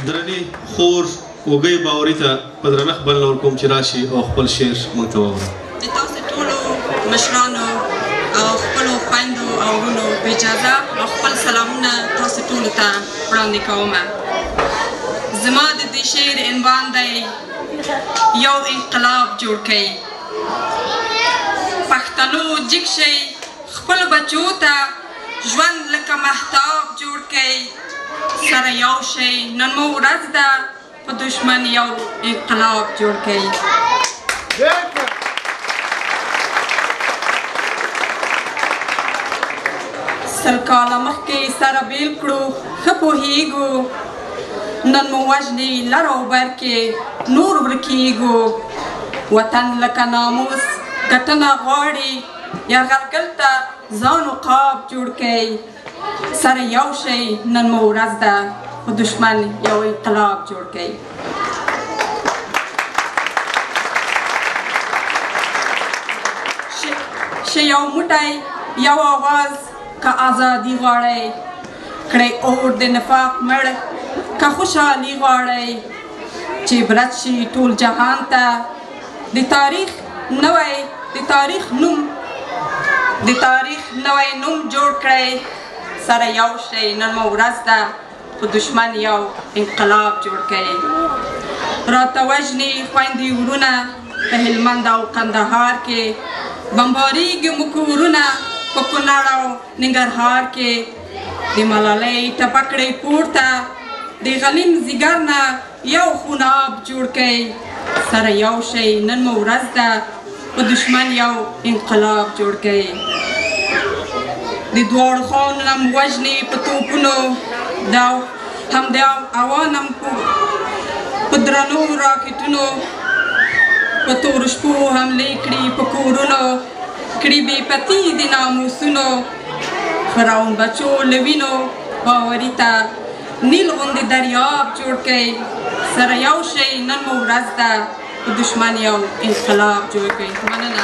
درنې خور وږی باوري ته په درنښت بلنه ورکوم چې راشي او خپل شعر موږ ته واوري. د تاسو ټولو مشرانو او خپلو خویندو او وروڼو په اجازه او خپل سلامونه تاسو ټولو ته وړاندې کوم. زما د دې شعر عنوان دی یو انقلاب جوړ کړئ. پښتنو جګ شئ خپل بچو ته ژوند لکه مهتاب جوړ کړئ. سره یو شئ نن مو ورځ ده په دشمن یو انقلاب جوړ کړئ. سل کاله مخکې سره بیل کړو ښه پوهېږو نن مو وژنې لر او بر کې نور ورکېږو. وطن لکه ناموس ګټنه غواړي یرغلګر ته ځان عقاب جوړ کړئ. سره یو شئ نن مو ورځ ده په دشمن یو انقلاب جوړ کړئ. شه یو موټی یو آواز که ازادي غواړئ کړئ اور د نفاق مړ که خوشحالي غواړئ چې عبرت شي ټول جهان ته د تاریخ نوی نوم جوړ کړئ. سره یو شئ نن مو ورځ ده په دشمن یو انقلاب جوړ کړئ. راته وژنې خویندې ورونه په هلمند او کندهار کې بمبارېږي مو کورونه په کونړ او ننګرهار کې. د ملالۍ ټپه کړئ پورته د غلیم ځیګر نه یو خوناب جوړ کړئ. سره یو شئ نن مو ورځ ده په دشمن یو انقلاب جوړ کړئ. د دواړو خواوو نه مو وژنې په توپونو هم د اوانم په درنو راکټونو په تورو شپو حملې کړي په کورونو کړي بې پتي د ناموسونو. فرعون بچو له وینو باوري ته نیل غوندې دریاب جوړ کړئ. سره یو شئ نن مو ورځ ده په دشمن یو انقلاب جوړ کړئ. مننه.